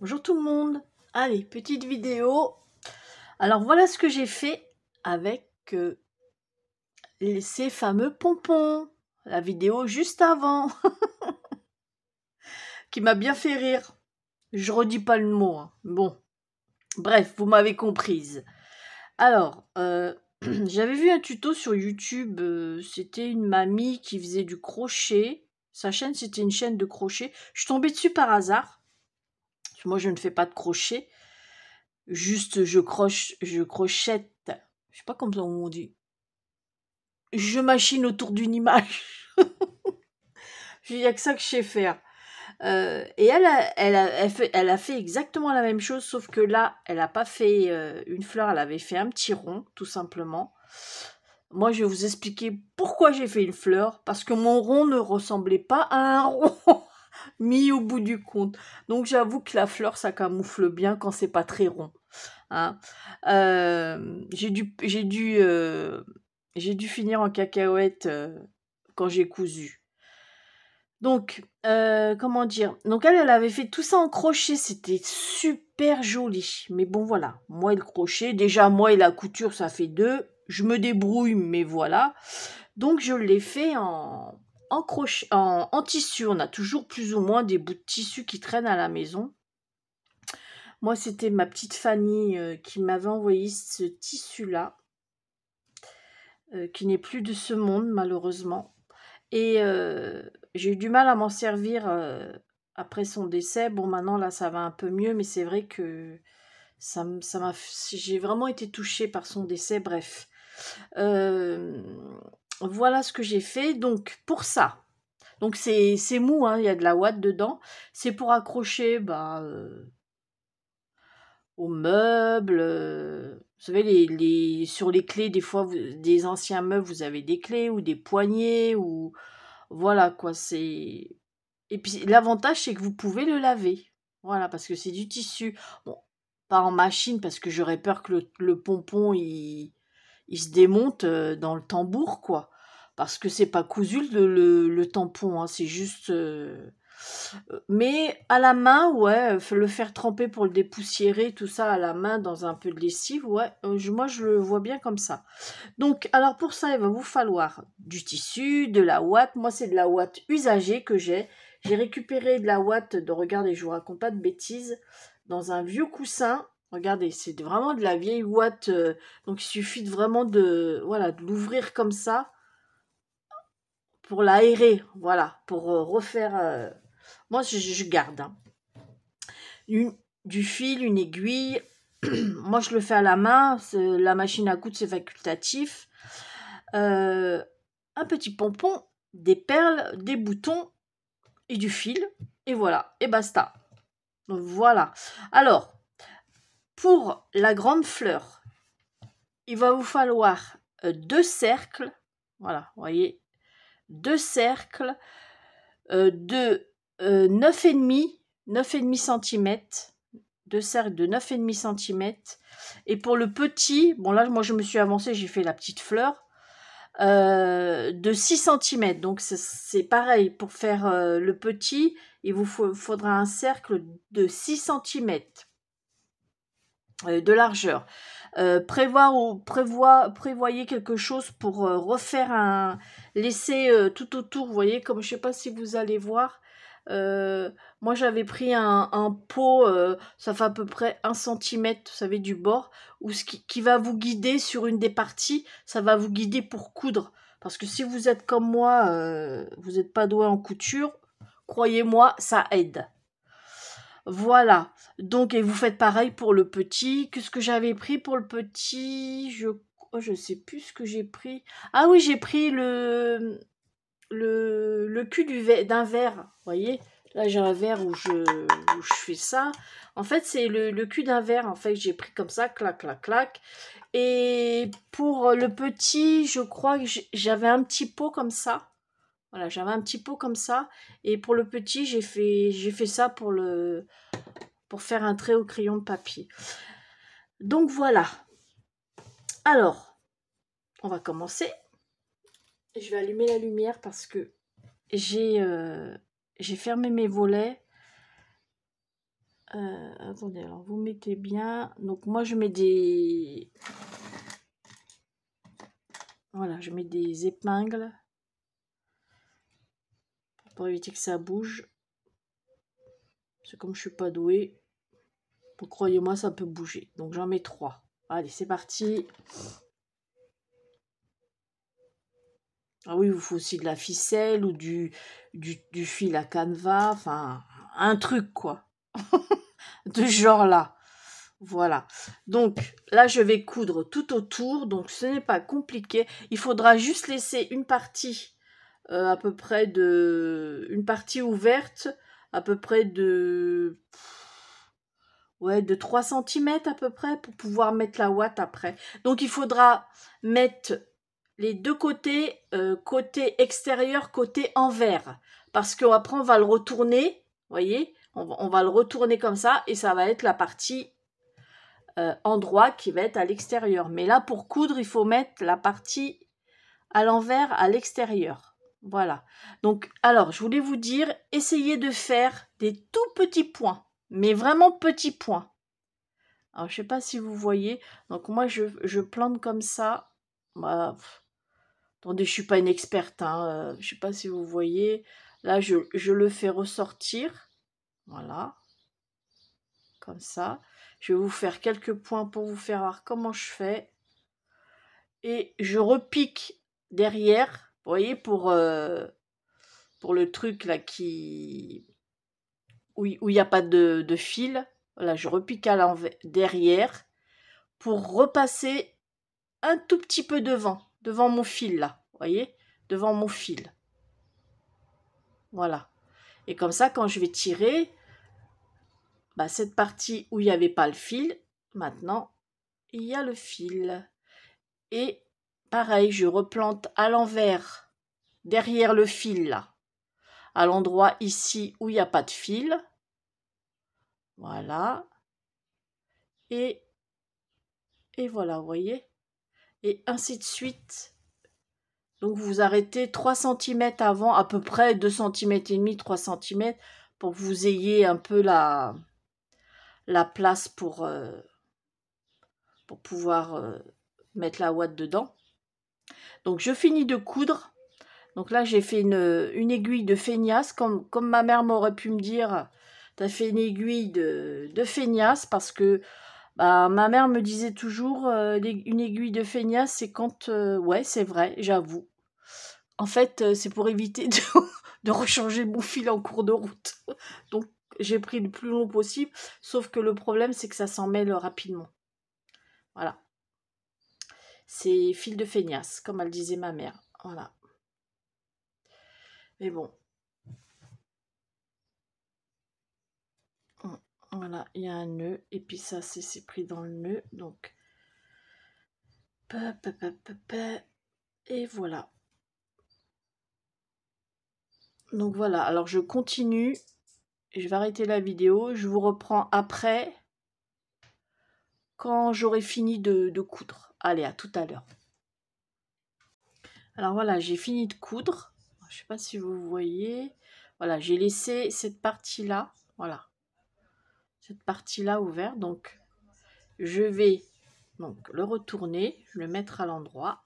Bonjour tout le monde. Allez, petite vidéo. Alors voilà ce que j'ai fait avec ces fameux pompons. La vidéo juste avant, qui m'a bien fait rire. Je redis pas le mot, hein. Bon, bref, vous m'avez comprise. Alors, j'avais vu un tuto sur YouTube. C'était une mamie qui faisait du crochet. Sa chaîne, c'était une chaîne de crochet. Je suis tombée dessus par hasard. Moi, je ne fais pas de crochet. Juste, je crochette. Je sais pas comment on dit. Je machine autour d'une image. Il n'y a que ça que je sais faire. Et elle a fait exactement la même chose, sauf que là, elle n'a pas fait une fleur, elle avait fait un petit rond, tout simplement. Moi, je vais vous expliquer pourquoi j'ai fait une fleur, parce que mon rond ne ressemblait pas à un rond mis au bout du compte. Donc, j'avoue que la fleur, ça camoufle bien quand c'est pas très rond. Hein. J'ai dû finir en cacahuète quand j'ai cousu. Donc, comment dire? Donc elle avait fait tout ça en crochet, c'était super joli. Mais bon, voilà, moi et le crochet, déjà moi et la couture, ça fait deux. Je me débrouille, mais voilà. Donc je l'ai fait en crochet, en tissu. On a toujours plus ou moins des bouts de tissu qui traînent à la maison. Moi, c'était ma petite Fanny qui m'avait envoyé ce tissu-là, qui n'est plus de ce monde, malheureusement. Et j'ai eu du mal à m'en servir après son décès. Bon, maintenant, là, ça va un peu mieux, mais c'est vrai que j'ai vraiment été touchée par son décès. Bref. Euh, voilà ce que j'ai fait. Donc, pour ça. Donc, c'est mou, hein, il y a de la ouate dedans. C'est pour accrocher aux meubles. Vous savez, sur les clés, des fois, des anciens meubles, vous avez des clés ou des poignées ou voilà quoi, c'est. Et puis l'avantage, c'est que vous pouvez le laver. Voilà, parce que c'est du tissu. Bon, pas en machine, parce que j'aurais peur que le pompon, il se démonte dans le tambour, quoi. Parce que c'est pas cousu le tampon, hein, c'est juste. Mais à la main, ouais, le faire tremper pour le dépoussiérer, tout ça à la main dans un peu de lessive, ouais, moi je le vois bien comme ça. Donc, alors pour ça, il va vous falloir du tissu, de la ouate. Moi, c'est de la ouate usagée que j'ai. J'ai récupéré de la ouate, regardez, je vous raconte pas de bêtises, dans un vieux coussin. Regardez, c'est vraiment de la vieille ouate. Donc, il suffit vraiment voilà, de l'ouvrir comme ça pour l'aérer. Voilà, pour refaire. Moi, je garde. Hein. Du fil, une aiguille. Moi, je le fais à la main. La machine à coudre, c'est facultatif. Un petit pompon, des perles, des boutons et du fil. Et voilà, et basta. Donc voilà. Alors, pour la grande fleur, il va vous falloir deux cercles. Voilà, vous voyez, deux cercles de 9,5 cm. Deux cercles de 9,5 cm. Et pour le petit, bon là, moi je me suis avancée, j'ai fait la petite fleur. De 6 cm. Donc c'est pareil, pour faire le petit, il vous faudra un cercle de 6 cm de largeur. Prévoyez quelque chose pour refaire laisser tout autour, vous voyez, comme je sais pas si vous allez voir. Moi j'avais pris un pot, ça fait à peu près 1 cm, vous savez, du bord, qui va vous guider sur une des parties, ça va vous guider pour coudre. Parce que si vous êtes comme moi, vous n'êtes pas doué en couture, croyez-moi, ça aide. Voilà. Donc, et vous faites pareil pour le petit. Qu'est-ce que j'avais pris pour le petit? Je sais plus ce que j'ai pris. Ah oui, j'ai pris le cul d'un verre. Vous voyez? Là, j'ai un verre où je fais ça. En fait, c'est le cul d'un verre. En fait, j'ai pris comme ça, clac, clac, clac. Et pour le petit, je crois que j'avais un petit pot comme ça. Voilà, j'avais un petit pot comme ça. Et pour le petit, j'ai fait ça pour faire un trait au crayon de papier. Donc voilà. Alors, on va commencer. Je vais allumer la lumière parce que j'ai fermé mes volets. Attendez, alors vous mettez bien. Donc moi je mets des... Voilà, je mets des épingles pour éviter que ça bouge. C'est comme je suis pas douée. Croyez-moi, ça peut bouger. Donc j'en mets 3. Allez, c'est parti. Ah oui, il vous faut aussi de la ficelle ou du fil à canevas. Enfin, un truc quoi. De ce genre-là. Voilà. Donc là, je vais coudre tout autour. Donc ce n'est pas compliqué. Il faudra juste laisser une partie à peu près de... Une partie ouverte à peu près de... Ouais, de 3 centimètres à peu près pour pouvoir mettre la ouate après. Donc il faudra mettre les deux côtés, côté extérieur, côté envers. Parce qu'après on va le retourner, voyez, on va le retourner comme ça et ça va être la partie endroit qui va être à l'extérieur. Mais là pour coudre, il faut mettre la partie à l'envers à l'extérieur. Voilà. Donc alors, je voulais vous dire, essayez de faire des tout petits points, mais vraiment petits points. Alors, je sais pas si vous voyez. Donc, moi, je plante comme ça. Bah, attendez, je suis pas une experte. Hein. Je sais pas si vous voyez. Là, je le fais ressortir. Voilà. Comme ça. Je vais vous faire quelques points pour vous faire voir comment je fais. Et je repique derrière. Vous voyez, pour le truc là qui... où il n'y a pas de fil. Voilà, je repique à l'envers derrière pour repasser un tout petit peu devant mon fil là, vous voyez, devant mon fil. Voilà. Et comme ça, quand je vais tirer, bah, cette partie où il n'y avait pas le fil, maintenant, il y a le fil. Et pareil, je replante à l'envers, derrière le fil là, à l'endroit ici où il n'y a pas de fil. Voilà. Et voilà, vous voyez. Et ainsi de suite. Donc vous arrêtez 3 cm avant, à peu près 2 cm et demi, 3 cm, pour que vous ayez un peu la place pour pouvoir mettre la ouate dedans. Donc je finis de coudre. Donc là j'ai fait une aiguille de feignasse, comme ma mère m'aurait pu me dire, tu as fait une aiguille de feignasse, parce que bah, ma mère me disait toujours, une aiguille de feignasse, c'est quand... ouais, c'est vrai, j'avoue. En fait, c'est pour éviter de rechanger mon fil en cours de route. Donc, j'ai pris le plus long possible, sauf que le problème, c'est que ça s'en mêle rapidement. Voilà. C'est fil de feignasse, comme elle disait ma mère. Voilà. Mais bon. Voilà, il y a un nœud, et puis ça, c'est pris dans le nœud, donc... Et voilà. Donc voilà, alors je continue. Je vais arrêter la vidéo. Je vous reprends après, quand j'aurai fini de coudre. Allez, à tout à l'heure. Alors voilà, j'ai fini de coudre. Je ne sais pas si vous voyez. Voilà, j'ai laissé cette partie-là. Voilà. Cette partie-là ouverte. Donc, je vais donc le retourner, le mettre à l'endroit.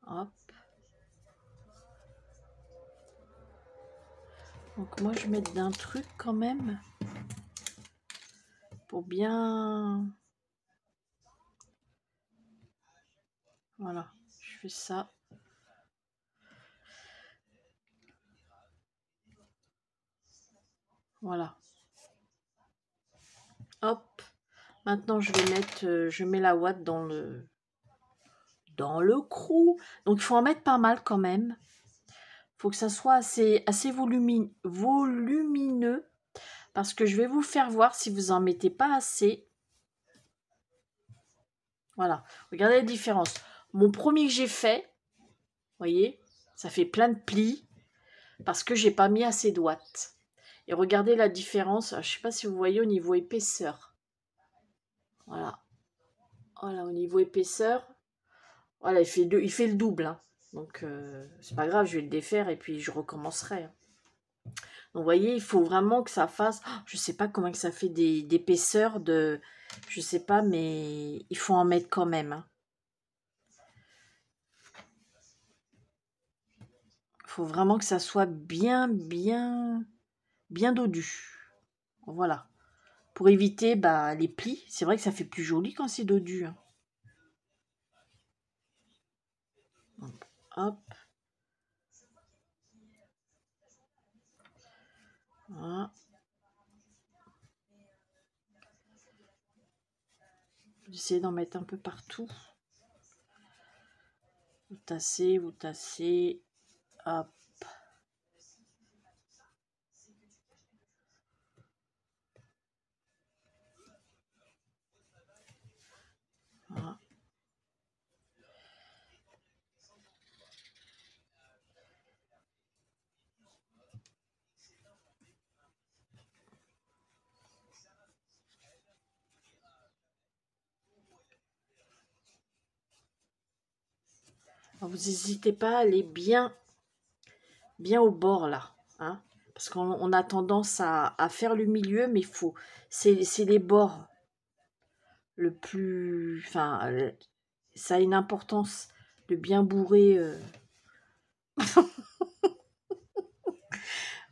Hop. Donc moi, je vais mettre d'un truc quand même. Pour bien... Voilà, je fais ça. Voilà. Hop. Maintenant, je vais mettre, je mets la ouate dans le crou. Donc, il faut en mettre pas mal quand même. Il faut que ça soit assez volumineux. Parce que je vais vous faire voir si vous en mettez pas assez. Voilà. Regardez la différence. Mon premier que j'ai fait, vous voyez, ça fait plein de plis. Parce que j'ai pas mis assez d'ouate. Et regardez la différence. Je ne sais pas si vous voyez au niveau épaisseur. Voilà. Voilà, au niveau épaisseur. Voilà, il fait le double. Hein. Donc, c'est pas grave, je vais le défaire et puis je recommencerai. Hein. Donc, vous voyez, il faut vraiment que ça fasse... Oh, je sais pas comment que ça fait d'épaisseur de... Je sais pas, mais il faut en mettre quand même. Hein. Il faut vraiment que ça soit bien dodu. Voilà. Pour éviter les plis. C'est vrai que ça fait plus joli quand c'est dodu. Hein. Hop. Voilà. J'essaie d'en mettre un peu partout. Vous tassez, vous tassez. Hop. Voilà. Alors, vous n'hésitez pas à aller bien au bord là. Hein, parce qu'on a tendance à faire le milieu, mais il faut. C'est les bords le plus. Enfin, ça a une importance de bien bourrer.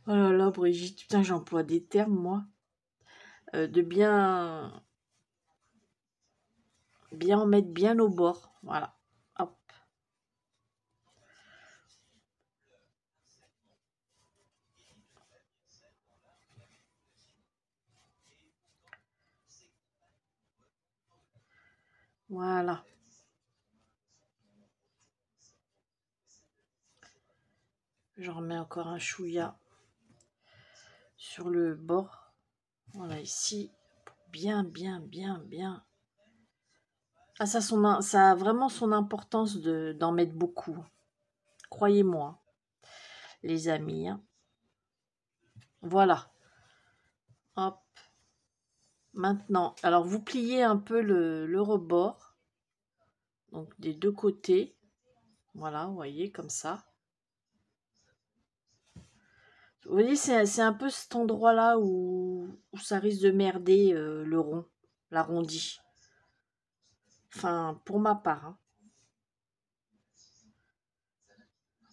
Oh là là, Brigitte, putain, j'emploie des termes, moi. De bien en mettre bien au bord. Voilà. Hop. Voilà. J'en remets encore un chouïa sur le bord. Voilà, ici. Bien. Ah, ça a vraiment son importance d'en mettre beaucoup. Croyez-moi, les amis. Hein. Voilà. Hop. Maintenant, alors vous pliez un peu le rebord. Donc des deux côtés. Voilà, vous voyez, comme ça. Vous voyez, c'est un peu cet endroit-là où ça risque de merder le rond, l'arrondi. Enfin, pour ma part. Hein.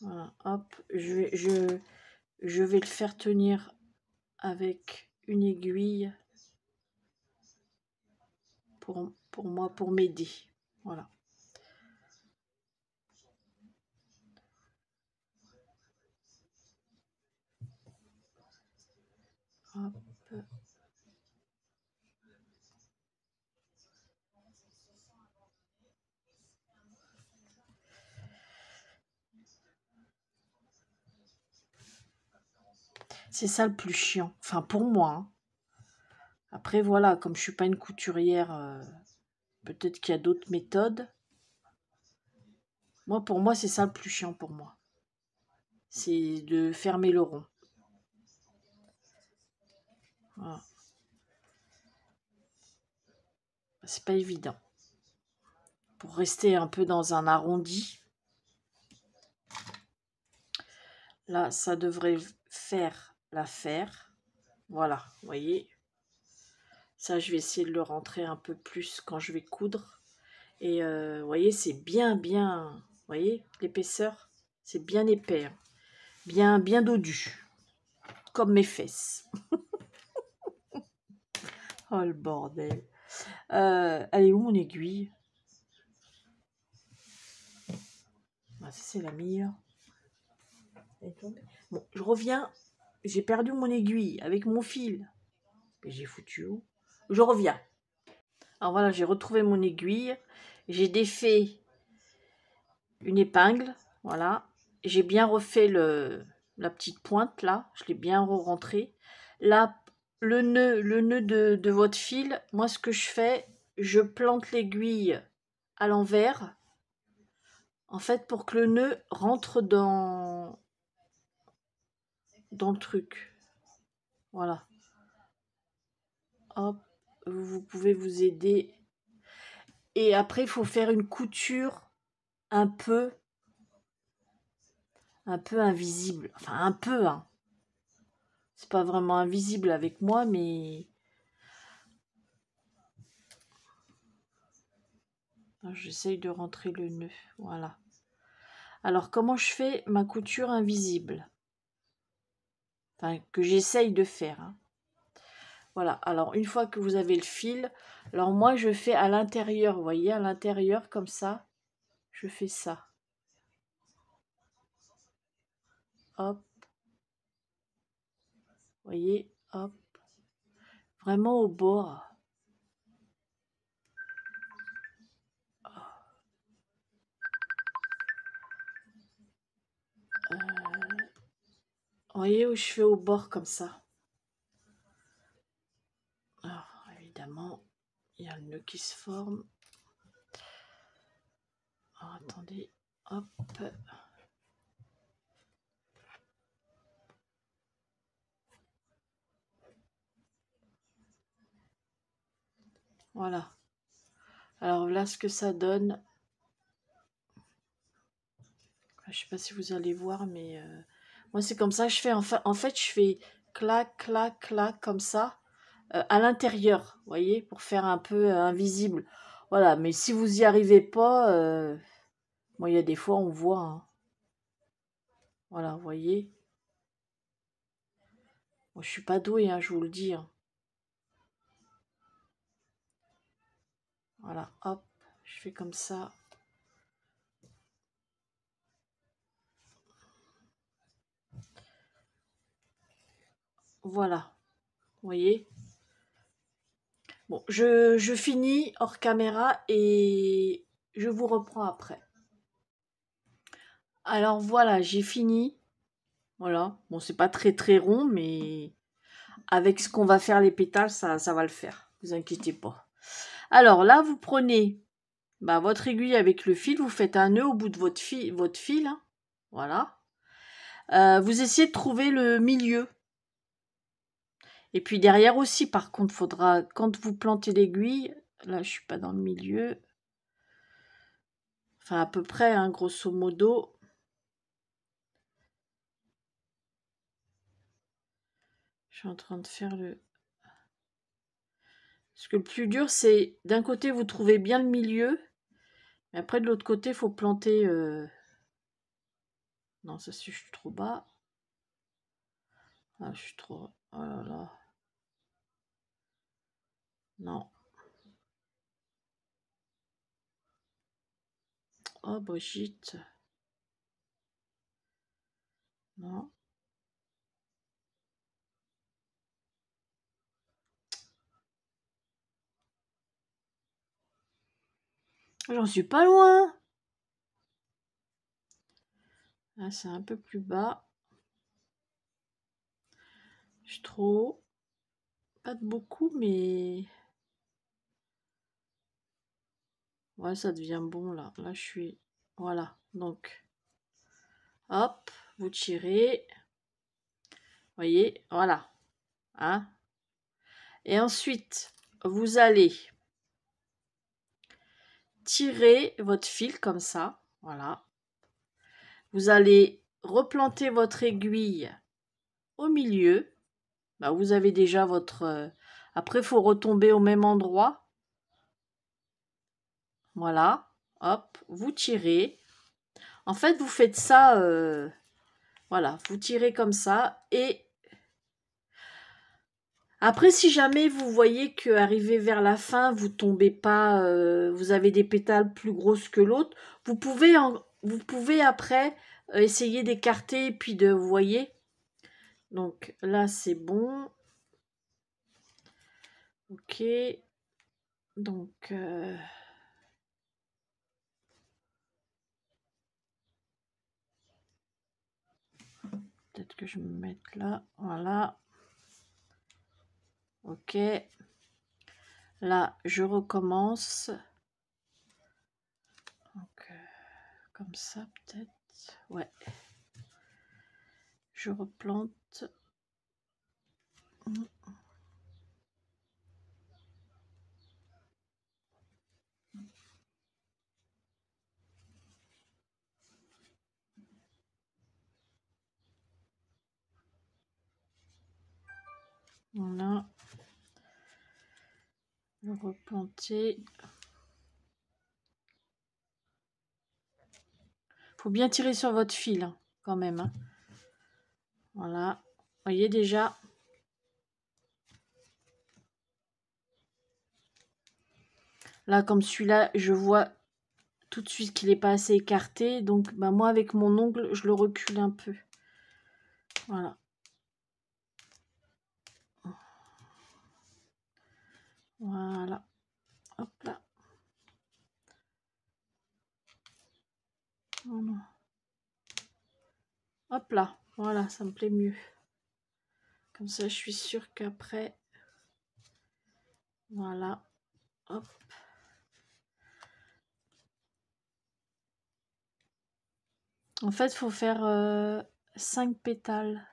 Voilà, hop, je vais le faire tenir avec une aiguille pour moi, pour m'aider. Voilà. Hop. C'est ça le plus chiant. Enfin, pour moi. Hein. Après, voilà, comme je suis pas une couturière, peut-être qu'il y a d'autres méthodes. Moi, pour moi, c'est ça le plus chiant pour moi. C'est de fermer le rond. Voilà. C'est pas évident. Pour rester un peu dans un arrondi. Là, ça devrait faire l'affaire. Voilà, vous voyez. Ça, je vais essayer de le rentrer un peu plus quand je vais coudre. Et vous voyez, c'est bien. Vous voyez, l'épaisseur, c'est bien épais. Hein. Bien dodu. Comme mes fesses. Oh, le bordel. Elle est où, mon aiguille? Ah, ça, c'est la meilleure. Bon, je reviens. J'ai perdu mon aiguille avec mon fil. Et j'ai foutu où? Je reviens. Alors voilà, j'ai retrouvé mon aiguille. J'ai défait une épingle. Voilà. J'ai bien refait la petite pointe là. Je l'ai bien rentré. Là, le nœud de votre fil, moi ce que je fais, je plante l'aiguille à l'envers. En fait, pour que le nœud rentre dans le truc. Voilà. Hop, vous pouvez vous aider. Et après, il faut faire une couture un peu invisible. Enfin, un peu, hein. C'est pas vraiment invisible avec moi, mais... J'essaye de rentrer le nœud, voilà. Alors, comment je fais ma couture invisible? Enfin, que j'essaye de faire, hein. Voilà, alors une fois que vous avez le fil, alors moi je fais à l'intérieur, vous voyez, à l'intérieur comme ça, je fais ça. Hop, vous voyez, hop, vraiment au bord. Vous voyez où je fais au bord comme ça. Alors, évidemment, il y a le nœud qui se forme. Alors, attendez, hop. Voilà. Alors là, ce que ça donne, je sais pas si vous allez voir, mais moi c'est comme ça que je fais. En fait, je fais clac, clac, clac comme ça à l'intérieur, vous voyez, pour faire un peu invisible. Voilà, mais si vous y arrivez pas, moi il y a des fois on voit, hein. Voilà, vous voyez. Moi, je suis pas douée, hein, je vous le dis, hein. Voilà, hop, je fais comme ça. Voilà, vous voyez. Bon, je finis hors caméra et je vous reprends après. Alors voilà, j'ai fini. Voilà. Bon, c'est pas très très rond, mais avec ce qu'on va faire les pétales, ça va le faire. Vous inquiétez pas. Alors là, vous prenez votre aiguille avec le fil, vous faites un nœud au bout de votre fil, hein. Voilà. Vous essayez de trouver le milieu. Et puis derrière aussi, par contre, faudra, quand vous plantez l'aiguille, là je suis pas dans le milieu, enfin à peu près, hein, grosso modo. Je suis en train de faire le... Parce que le plus dur, c'est d'un côté, vous trouvez bien le milieu, mais après de l'autre côté, il faut planter... Non, ça je suis trop bas. Ah, je suis trop... Oh là là. Non. Oh, Brigitte. Non. J'en suis pas loin. Là, c'est un peu plus bas. Je suis trop haut. Pas de beaucoup, mais... Ouais, ça devient bon, là. Là, je suis... Voilà, donc... Hop, vous tirez. Vous voyez, voilà. Hein. Et ensuite, vous allez tirer votre fil comme ça. Voilà. Vous allez replanter votre aiguille au milieu. Vous avez déjà votre... Après, il faut retomber au même endroit. Voilà. Hop, vous tirez. En fait, vous faites ça... Voilà, vous tirez comme ça. Et après, si jamais vous voyez que arrivé vers la fin, vous tombez pas... vous avez des pétales plus grosses que l'autre, vous pouvez après essayer d'écarter et puis de... Vous voyez. Donc là, c'est bon. Ok. Donc... Peut-être que je vais me mettre là. Voilà. Ok. Là, je recommence. Donc, comme ça, peut-être. Ouais. Je replante. Voilà. Le replanter. Faut bien tirer sur votre fil, hein, quand même. Hein. Voilà. Vous voyez déjà. Là, comme celui-là, je vois tout de suite qu'il n'est pas assez écarté. Donc, bah, moi, avec mon ongle, je le recule un peu. Voilà. Voilà. Hop là. Voilà. Hop là. Voilà, ça me plaît mieux. Comme ça, je suis sûre qu'après... Voilà. Hop. En fait, il faut faire 5 pétales.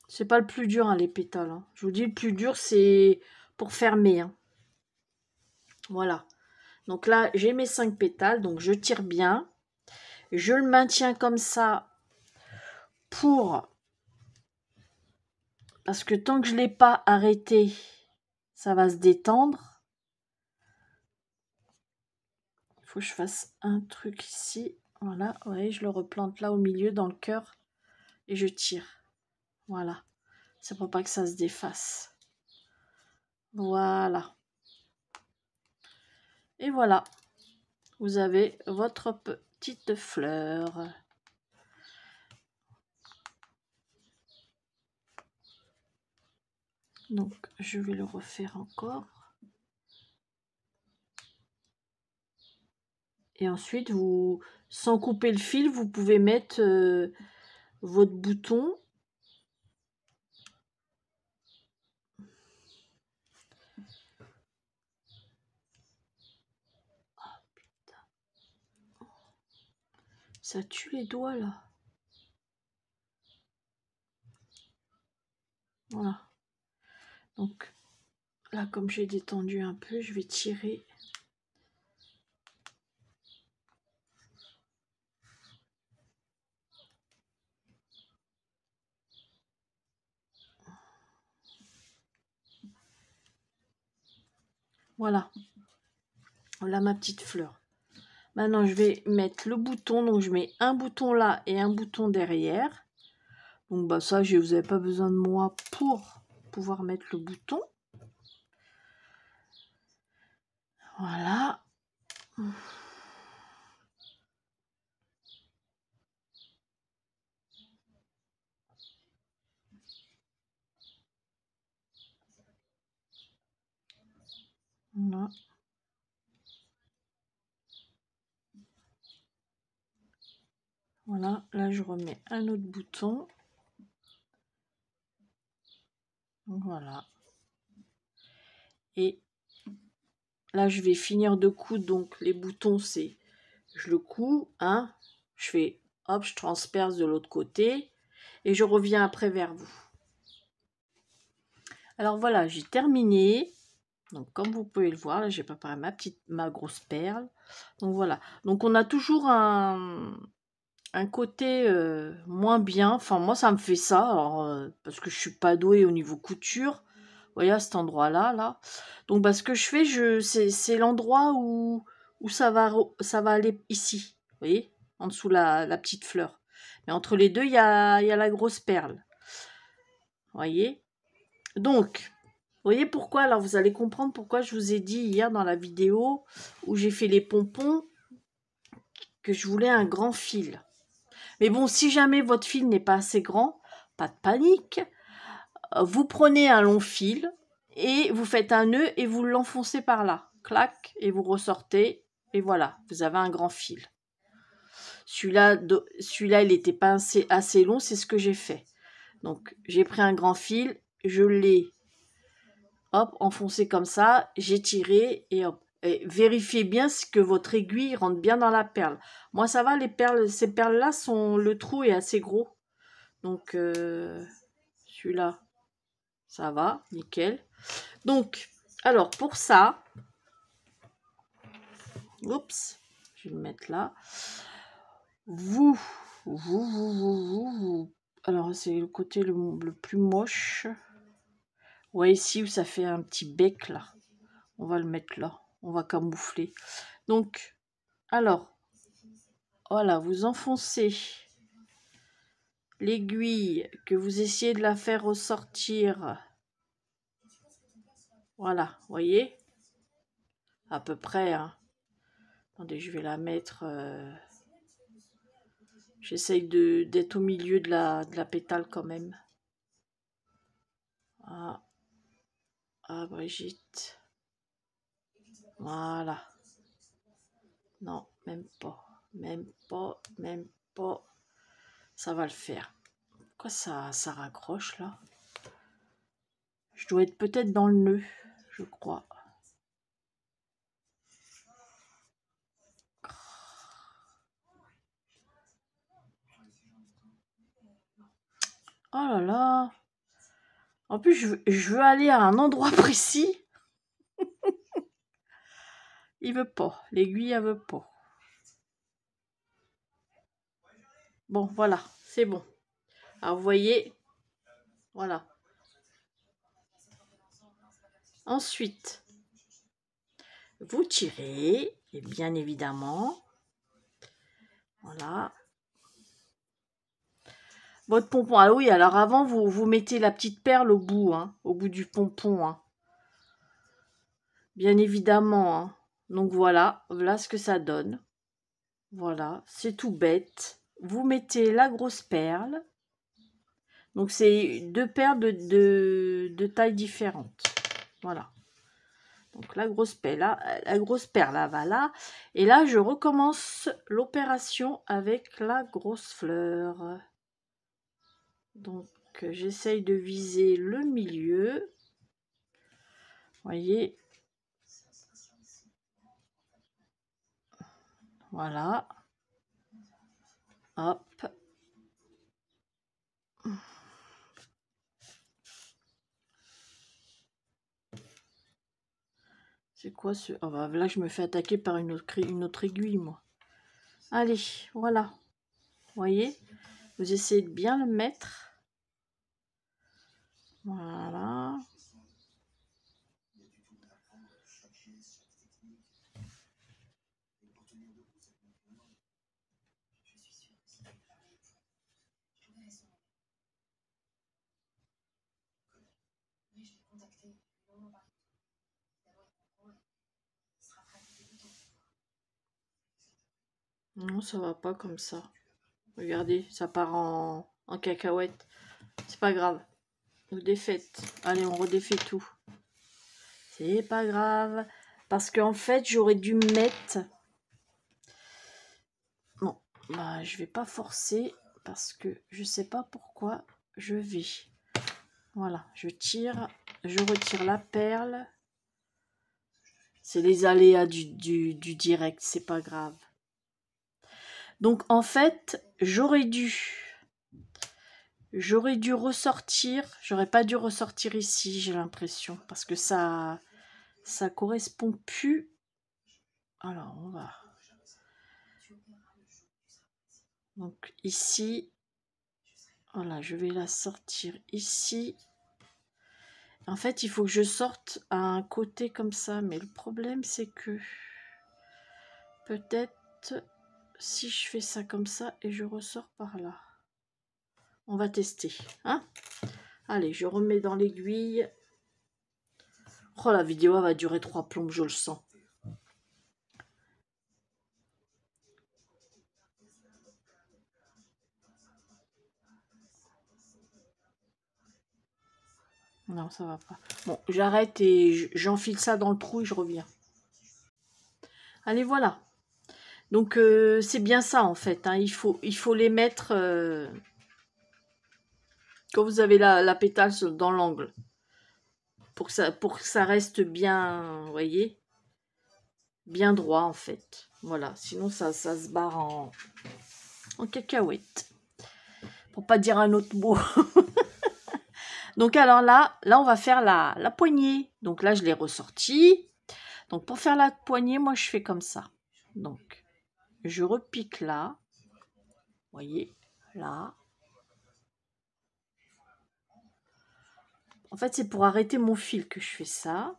C'est pas le plus dur, hein, les pétales. Hein. Je vous dis, le plus dur, c'est pour fermer. Hein. Voilà. Donc là, j'ai mes 5 pétales. Donc, je tire bien. Je le maintiens comme ça pour... Parce que tant que je ne l'ai pas arrêté, ça va se détendre. Il faut que je fasse un truc ici. Voilà. Vous voyez, je le replante là au milieu, dans le cœur. Et je tire. Voilà. C'est pour pas que ça se défasse. Voilà. Et voilà. Vous avez votre petite fleur. Donc, je vais le refaire encore. Et ensuite, vous, sans couper le fil, vous pouvez mettre votre bouton. Oh, putain. Ça tue les doigts, là. Voilà. Donc, là, comme j'ai détendu un peu, je vais tirer. Voilà. Voilà ma petite fleur. Maintenant, je vais mettre le bouton. Donc, je mets un bouton là et un bouton derrière. Donc, bah ça, vous n'avez pas besoin de moi pour pouvoir mettre le bouton. Voilà. Voilà. Voilà, là je remets un autre bouton. Voilà. Et là je vais finir de coudre, donc les boutons c'est, je le couds, hein, je fais, hop, je transperce de l'autre côté et je reviens après vers vous. Alors voilà, j'ai terminé. Donc comme vous pouvez le voir, là j'ai préparé ma grosse perle. Donc voilà, donc on a toujours un côté moins bien. Enfin, moi, ça me fait ça. Alors, parce que je suis pas douée au niveau couture. Vous voyez, à cet endroit-là. Là. Donc, bah, ce que je fais, c'est l'endroit où ça va aller ici. Vous voyez, en dessous la petite fleur. Mais entre les deux, il y a la grosse perle. Vous voyez. Donc, vous voyez pourquoi. Alors, vous allez comprendre pourquoi je vous ai dit hier dans la vidéo où j'ai fait les pompons que je voulais un grand fil. Mais bon, si jamais votre fil n'est pas assez grand, pas de panique. Vous prenez un long fil et vous faites un nœud et vous l'enfoncez par là. Clac, et vous ressortez. Et voilà, vous avez un grand fil. Celui-là, il n'était pas assez long, c'est ce que j'ai fait. Donc, j'ai pris un grand fil, je l'ai enfoncé comme ça, j'ai tiré et hop. Et vérifiez bien que votre aiguille rentre bien dans la perle. Moi, ça va, ces perles-là, le trou est assez gros. Donc, celui-là, ça va, nickel. Donc, Alors, pour ça, oups, je vais le mettre là. Vous. Alors, c'est le côté le plus moche. Ouais, ici où ça fait un petit bec là. On va le mettre là. On va camoufler. Donc, alors, voilà, vous enfoncez l'aiguille, que vous essayez de la faire ressortir. Voilà, voyez? À peu près, hein. Attendez, je vais la mettre... J'essaye d'être au milieu de la pétale quand même. Ah, ah Brigitte. Voilà. Non, même pas. Même pas. Même pas. Ça va le faire. Pourquoi ça raccroche là? Je dois être peut-être dans le nœud, je crois. Oh là là. En plus, je veux aller à un endroit précis. Il veut pas. L'aiguille, elle veut pas. Bon, voilà. C'est bon. Alors, vous voyez. Voilà. Ensuite, vous tirez. Et bien évidemment. Voilà. Votre pompon. Ah oui, alors avant, vous mettez la petite perle au bout. Hein, au bout du pompon. Hein. Bien évidemment. Hein. Donc voilà. Voilà ce que ça donne. Voilà. C'est tout bête. Vous mettez la grosse perle. Donc, c'est deux perles de tailles différentes. Voilà. Donc, la grosse perle là, va là. Et là, je recommence l'opération avec la grosse fleur. Donc, j'essaye de viser le milieu. Voyez. Voilà. Hop. C'est quoi ce... Oh, bah, là, je me fais attaquer par une autre aiguille, moi. Allez, voilà. Voyez. Vous essayez de bien le mettre. Voilà. Non, ça va pas comme ça. Regardez, ça part en cacahuète. C'est pas grave. Vous défaites. Allez, on redéfait tout. C'est pas grave. Parce qu'en fait, j'aurais dû mettre... Bon, bah, je vais pas forcer. Parce que je sais pas pourquoi je vais. Voilà, je tire. Je retire la perle. C'est les aléas du direct. C'est pas grave. Donc, en fait, j'aurais dû ressortir. J'aurais pas dû ressortir ici, j'ai l'impression. Parce que ça correspond plus. Alors, on va... Donc, ici. Voilà, je vais la sortir ici. En fait, il faut que je sorte à un côté comme ça. Mais le problème, c'est que... Peut-être... Si je fais ça comme ça et je ressors par là. On va tester. Hein? Allez, je remets dans l'aiguille. Oh, la vidéo elle va durer 3 plombes, je le sens. Non, ça va pas. Bon, j'arrête et j'enfile ça dans le trou et je reviens. Allez, voilà. Donc, c'est bien ça, en fait. Hein. Il faut les mettre... quand vous avez la pétale dans l'angle. Pour que ça reste bien, vous voyez, bien droit, en fait. Voilà, sinon ça se barre en cacahuète. Pour pas dire un autre mot. Donc alors là, on va faire la poignée. Donc là, je l'ai ressorti. Donc pour faire la poignée, moi, je fais comme ça. Donc, je repique là. Vous voyez, là. En fait, c'est pour arrêter mon fil que je fais ça.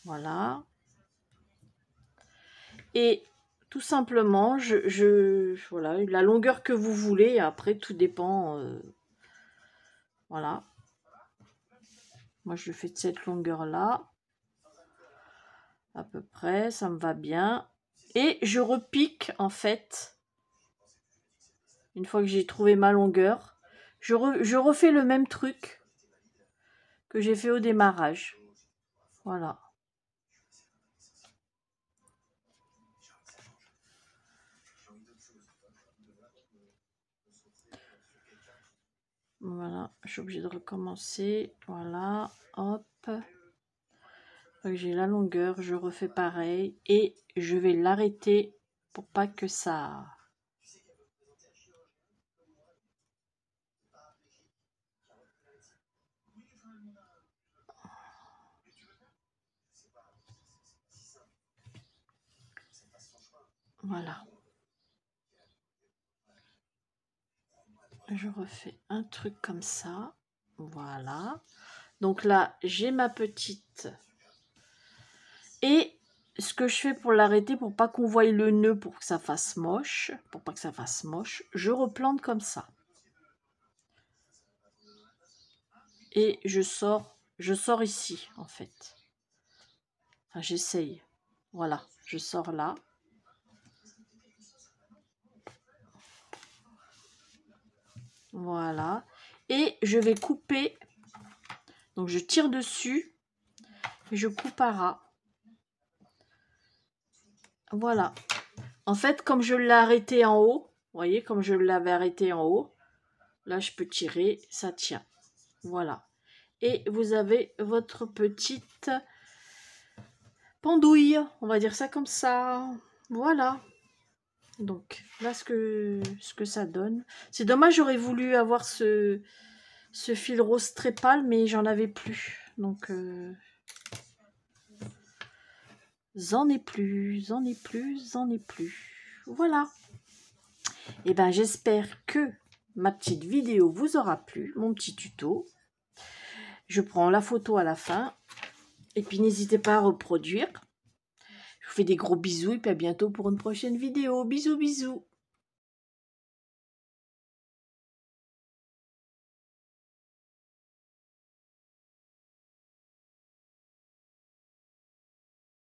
Voilà. Et tout simplement, voilà, la longueur que vous voulez. Après, tout dépend. Voilà. Moi, je le fais de cette longueur-là. À peu près, ça me va bien. Et je repique, en fait, une fois que j'ai trouvé ma longueur, je refais le même truc que j'ai fait au démarrage. Voilà. Voilà, je suis obligée de recommencer. Voilà, hop. J'ai la longueur, je refais pareil et je vais l'arrêter pour pas que ça... Voilà. Je refais un truc comme ça. Voilà. Donc là, j'ai ma petite... Et ce que je fais pour l'arrêter, pour pas qu'on voie le nœud, pour que ça fasse moche, pour pas que ça fasse moche, je replante comme ça. Et je sors ici, en fait. Enfin, j'essaye. Voilà, je sors là. Voilà. Et je vais couper. Donc, je tire dessus. Et je coupe à ras. Voilà. En fait, comme je l'ai arrêté en haut, vous voyez, comme je l'avais arrêté en haut, là, je peux tirer, ça tient. Voilà. Et vous avez votre petite pendouille, on va dire ça comme ça. Voilà. Donc, là, ce que ça donne. C'est dommage, j'aurais voulu avoir ce fil rose très pâle, mais j'en avais plus. Donc, j'en ai plus. Voilà. Et ben, j'espère que ma petite vidéo vous aura plu, mon petit tuto. Je prends la photo à la fin. Et puis, n'hésitez pas à reproduire. Je vous fais des gros bisous et puis à bientôt pour une prochaine vidéo. Bisous, bisous.